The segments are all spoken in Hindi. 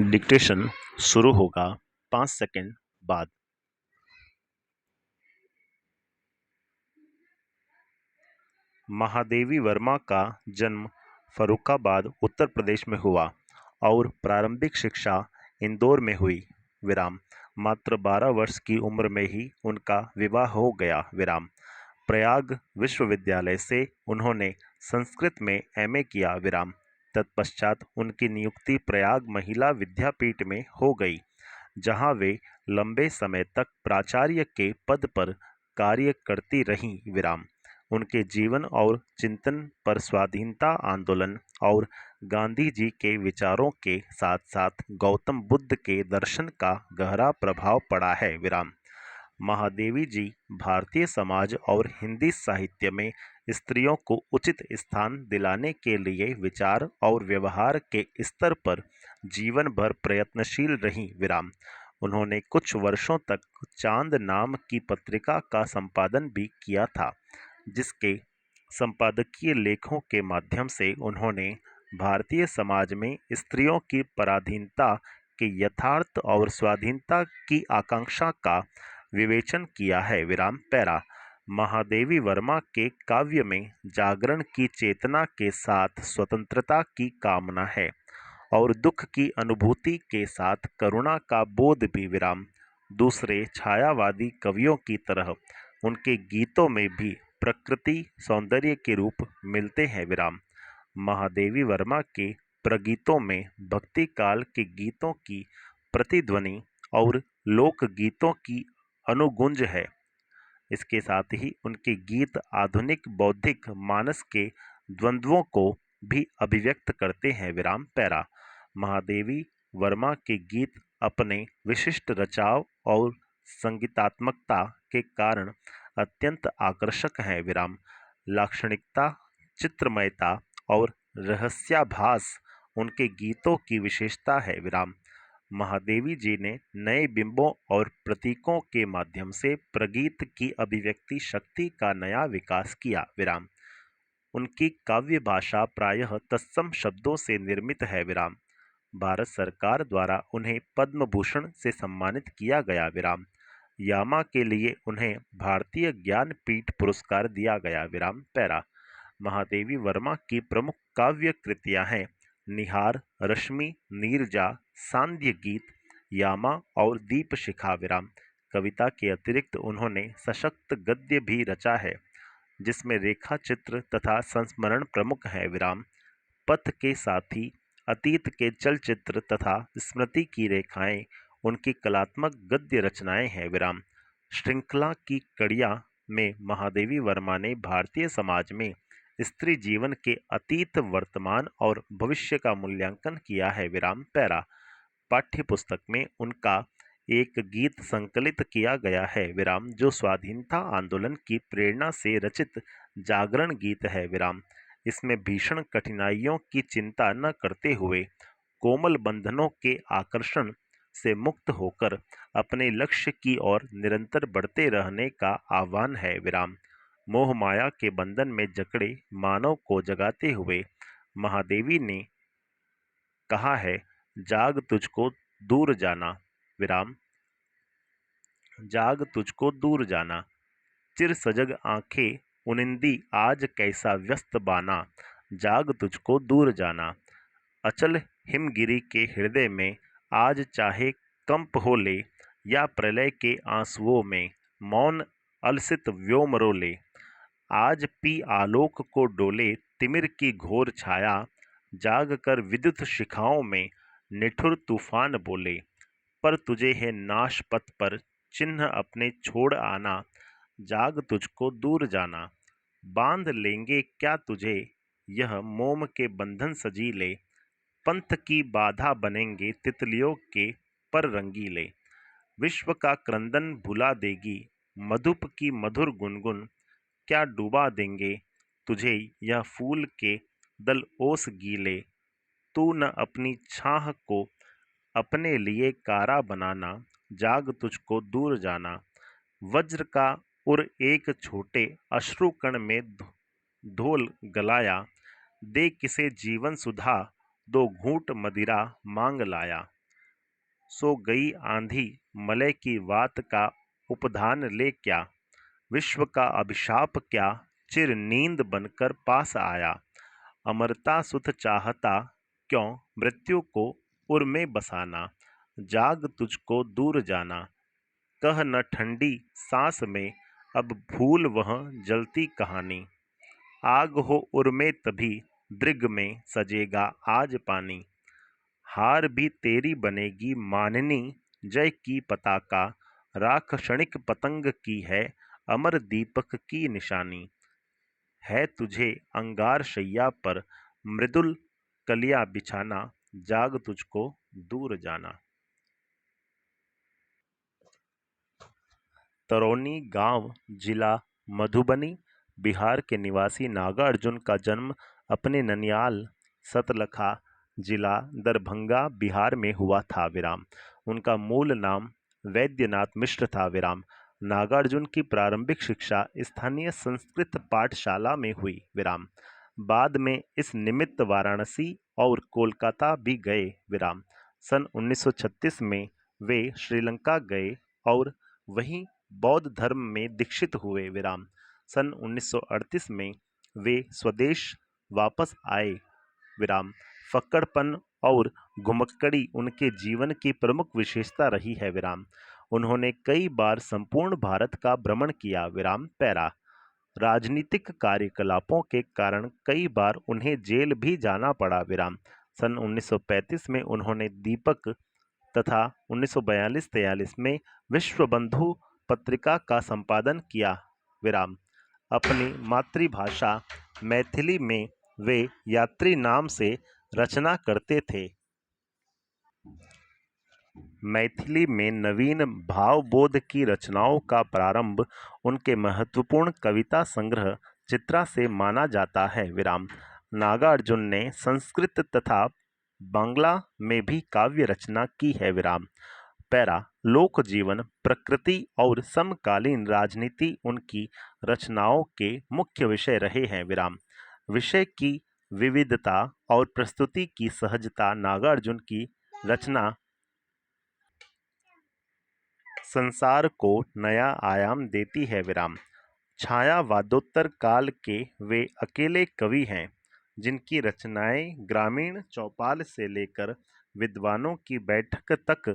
डिक्टेशन शुरू होगा 5 सेकंड बाद। महादेवी वर्मा का जन्म फर्रुखाबाद उत्तर प्रदेश में हुआ और प्रारंभिक शिक्षा इंदौर में हुई। मात्र 12 वर्ष की उम्र में ही उनका विवाह हो गया। प्रयाग विश्वविद्यालय से उन्होंने संस्कृत में एमए किया। तत्पश्चात उनकी नियुक्ति प्रयाग महिला विद्यापीठ में हो गई, जहां वे लंबे समय तक प्राचार्य के पद पर कार्य करती रहीं। उनके जीवन और चिंतन पर स्वाधीनता आंदोलन और गांधी जी के विचारों के साथ साथ गौतम बुद्ध के दर्शन का गहरा प्रभाव पड़ा है। महादेवी जी भारतीय समाज और हिंदी साहित्य में स्त्रियों को उचित स्थान दिलाने के लिए विचार और व्यवहार के स्तर पर जीवन भर प्रयत्नशील रहीं। उन्होंने कुछ वर्षों तक चांद नाम की पत्रिका का संपादन भी किया था, जिसके संपादकीय लेखों के माध्यम से उन्होंने भारतीय समाज में स्त्रियों की पराधीनता के यथार्थ और स्वाधीनता की आकांक्षा का विवेचन किया है। पैरा महादेवी वर्मा के काव्य में जागरण की चेतना के साथ स्वतंत्रता की कामना है और दुख की अनुभूति के साथ करुणा का बोध भी। दूसरे छायावादी कवियों की तरह उनके गीतों में भी प्रकृति सौंदर्य के रूप मिलते हैं। महादेवी वर्मा के प्रगीतों में भक्ति काल के गीतों की प्रतिध्वनि और लोक गीतों की अनुगुंज है। इसके साथ ही उनके गीत आधुनिक बौद्धिक मानस के द्वंद्वों को भी अभिव्यक्त करते हैं। पैरा महादेवी वर्मा के गीत अपने विशिष्ट रचाव और संगीतात्मकता के कारण अत्यंत आकर्षक हैं। लाक्षणिकता, चित्रमयता और रहस्याभास उनके गीतों की विशेषता है। महादेवी जी ने नए बिंबों और प्रतीकों के माध्यम से प्रगीत की अभिव्यक्ति शक्ति का नया विकास किया। उनकी काव्य भाषा प्रायः तत्सम शब्दों से निर्मित है। भारत सरकार द्वारा उन्हें पद्म भूषण से सम्मानित किया गया। यामा के लिए उन्हें भारतीय ज्ञानपीठ पुरस्कार दिया गया। पैरा महादेवी वर्मा की प्रमुख काव्य कृतियां हैं निहार, रश्मि, नीरजा, सांध्य गीत, यामा और दीप शिखा। कविता के अतिरिक्त उन्होंने सशक्त गद्य भी रचा है, जिसमें रेखा चित्र तथा संस्मरण प्रमुख है। पथ के साथी, अतीत के चलचित्र तथा स्मृति की रेखाएं उनकी कलात्मक गद्य रचनाएं हैं। श्रृंखला की कड़ियां में महादेवी वर्मा ने भारतीय समाज में स्त्री जीवन के अतीत, वर्तमान और भविष्य का मूल्यांकन किया है। पैरा पाठ्य पुस्तक में उनका एक गीत संकलित किया गया है। जो स्वाधीनता आंदोलन की प्रेरणा से रचित जागरण गीत है। इसमें भीषण कठिनाइयों की चिंता न करते हुए कोमल बंधनों के आकर्षण से मुक्त होकर अपने लक्ष्य की ओर निरंतर बढ़ते रहने का आह्वान है। मोह माया के बंधन में जकड़े मानव को जगाते हुए महादेवी ने कहा है, जाग तुझको दूर जाना। जाग तुझको दूर जाना, चिर सजग आंखें उनिंदी आज कैसा व्यस्त बाना। जाग तुझको दूर जाना, अचल हिमगिरी के हृदय में आज चाहे कंप हो ले, या प्रलय के आंसुओं में मौन अलसित व्योम रोले। आज पी आलोक को डोले तिमिर की घोर छाया, जाग कर विद्युत शिखाओं में निठुर तूफान बोले। पर तुझे है नाश पथ पर चिन्ह अपने छोड़ आना, जाग तुझको दूर जाना। बांध लेंगे क्या तुझे यह मोम के बंधन सजीले, पंथ की बाधा बनेंगे तितलियों के पर रंगीले। विश्व का क्रंदन भुला देगी मधुप की मधुर गुनगुन, क्या डुबा देंगे तुझे यह फूल के दल ओस गीले। तू न अपनी छाह को अपने लिए कारा बनाना, जाग तुझको दूर जाना। वज्र का उर एक छोटे अश्रु कण में ढोल गलाया, दे किसे जीवन सुधा दो घूंट मदिरा मांग लाया। सो गई आंधी मलय की वात का उपधान ले क्या, विश्व का अभिशाप क्या चिर नींद बनकर पास आया। अमरता सुध चाहता क्यों मृत्यु को उर में बसाना, जाग तुझको दूर जाना, कह न ठंडी सांस में अब भूल वह जलती कहानी। आग हो उर में तभी दृग में सजेगा आज पानी, हार भी तेरी बनेगी माननी जय की पताका, राख क्षणिक पतंग की है अमर दीपक की निशानी। है तुझे अंगार शैया पर मृदुल कलिया बिछाना, जाग तुझको दूर जाना। तरौनी गांव जिला मधुबनी बिहार के निवासी नागार्जुन का जन्म अपने ननियाल सतलखा जिला दरभंगा बिहार में हुआ था विराम। उनका मूल नाम वैद्यनाथ मिश्र था विराम। नागार्जुन की प्रारंभिक शिक्षा स्थानीय संस्कृत पाठशाला में हुई विराम। बाद में इस निमित्त वाराणसी और कोलकाता भी गए विराम। सन 1936 में वे श्रीलंका गए और वहीं बौद्ध धर्म में दीक्षित हुए विराम। सन 1938 में वे स्वदेश वापस आए विराम। फक्कड़पन और घुमक्कड़ी उनके जीवन की प्रमुख विशेषता रही है विराम। उन्होंने कई बार संपूर्ण भारत का भ्रमण किया विराम पैरा। राजनीतिक कार्यकलापों के कारण कई बार उन्हें जेल भी जाना पड़ा विराम। सन 1935 में उन्होंने दीपक तथा 1942-43 में विश्व बंधु पत्रिका का संपादन किया विराम। अपनी मातृभाषा मैथिली में वे यात्री नाम से रचना करते थे। मैथिली में नवीन भावबोध की रचनाओं का प्रारंभ उनके महत्वपूर्ण कविता संग्रह चित्रा से माना जाता है विराम। नागार्जुन ने संस्कृत तथा बांग्ला में भी काव्य रचना की है विराम पैरा। लोक जीवन, प्रकृति और समकालीन राजनीति उनकी रचनाओं के मुख्य विषय रहे हैं विराम। विषय की विविधता और प्रस्तुति की सहजता नागार्जुन की रचना संसार को नया आयाम देती है विराम। छायावादोत्तर काल के वे अकेले कवि हैं जिनकी रचनाएं ग्रामीण चौपाल से लेकर विद्वानों की बैठक तक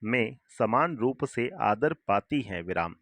में समान रूप से आदर पाती हैं विराम।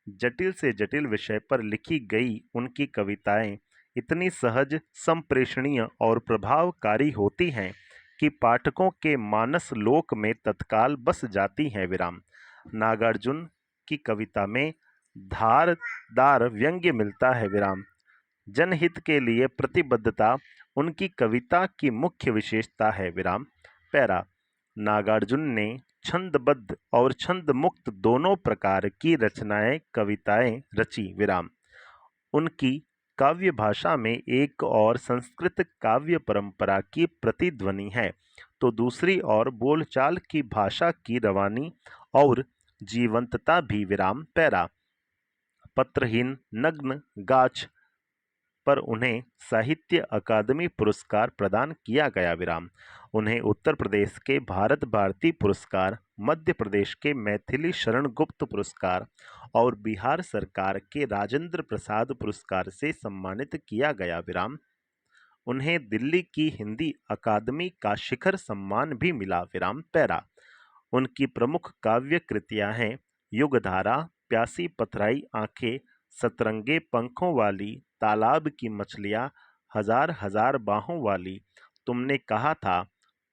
जटिल से जटिल विषय पर लिखी गई उनकी कविताएं इतनी सहज, संप्रेषणीय और प्रभावकारी होती हैं कि पाठकों के मानस लोक में तत्काल बस जाती हैं विराम। नागार्जुन की कविता में धारदार व्यंग्य मिलता है विराम। जनहित के लिए प्रतिबद्धता उनकी कविता की मुख्य विशेषता है विराम पैरा। नागार्जुन ने छंदबद्ध और छंद मुक्त दोनों प्रकार की रचनाएं कविताएं रची विराम। उनकी काव्य भाषा में एक और संस्कृत काव्य परंपरा की प्रतिध्वनि है तो दूसरी ओर बोलचाल की भाषा की रवानी और जीवंतता भी विराम पैरा। पत्रहीन नग्न गाछ पर उन्हें साहित्य अकादमी पुरस्कार प्रदान किया गया विराम। उन्हें उत्तर प्रदेश के भारत भारती पुरस्कार, मध्य प्रदेश के मैथिली शरण गुप्त पुरस्कार और बिहार सरकार के राजेंद्र प्रसाद पुरस्कार से सम्मानित किया गया विराम। उन्हें दिल्ली की हिंदी अकादमी का शिखर सम्मान भी मिला विराम पैरा। उनकी प्रमुख काव्य कृतियां हैं युगधारा, प्यासी पथराई आंखें, सतरंगे पंखों वाली, तालाब की मछलियां, हजार हजार बाहों वाली, तुमने कहा था,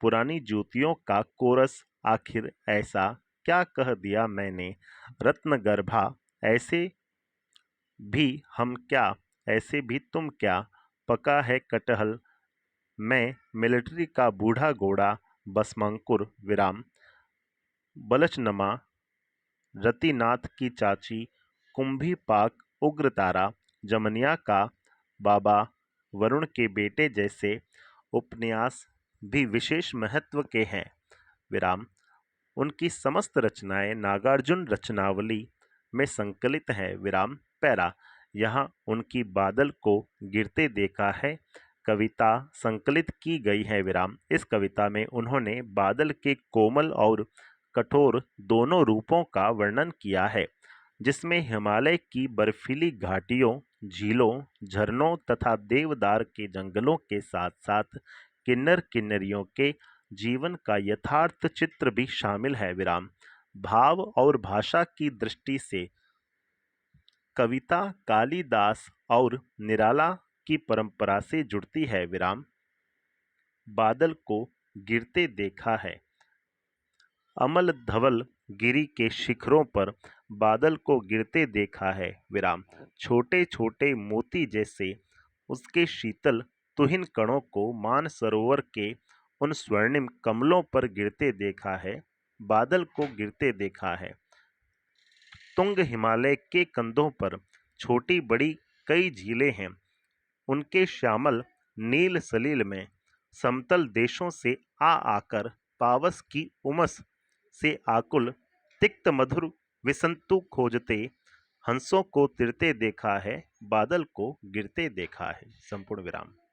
पुरानी जूतियों का कोरस, आखिर ऐसा क्या कह दिया मैंने, रत्नगर्भा, ऐसे भी हम क्या, ऐसे भी तुम क्या, पका है कटहल, मैं मिलिट्री का बूढ़ा घोड़ा, बसमंकुर विराम। बलचनमा, रतिनाथ की चाची, कुंभी पाक, उग्रतारा, जमनिया का बाबा, वरुण के बेटे जैसे उपन्यास भी विशेष महत्व के हैं विराम। उनकी समस्त रचनाएं नागार्जुन रचनावली में संकलित है विराम पैरा। यहाँ उनकी बादल को गिरते देखा है कविता संकलित की गई है विराम। इस कविता में उन्होंने बादल के कोमल और कठोर दोनों रूपों का वर्णन किया है, जिसमें हिमालय की बर्फीली घाटियों, झीलों, झरनों तथा देवदार के जंगलों के साथ साथ किन्नर किन्नरियों के जीवन का यथार्थ चित्र भी शामिल है। विराम। भाव और भाषा की दृष्टि से कविता कालिदास और निराला की परंपरा से जुड़ती है। विराम। बादल को गिरते देखा है। अमल धवल गिरी के शिखरों पर बादल को गिरते देखा है। विराम। छोटे छोटे मोती जैसे उसके शीतल तुहिन कणों को मानसरोवर के उन स्वर्णिम कमलों पर गिरते देखा है। बादल को गिरते देखा है। तुंग हिमालय के कंधों पर छोटी बड़ी कई झीलें हैं। उनके श्यामल नील सलील में समतल देशों से आ आकर पावस की उमस से आकुल तिक्त मधुर विसंतु खोजते हंसों को तिरते देखा है। बादल को गिरते देखा है। संपूर्ण विराम।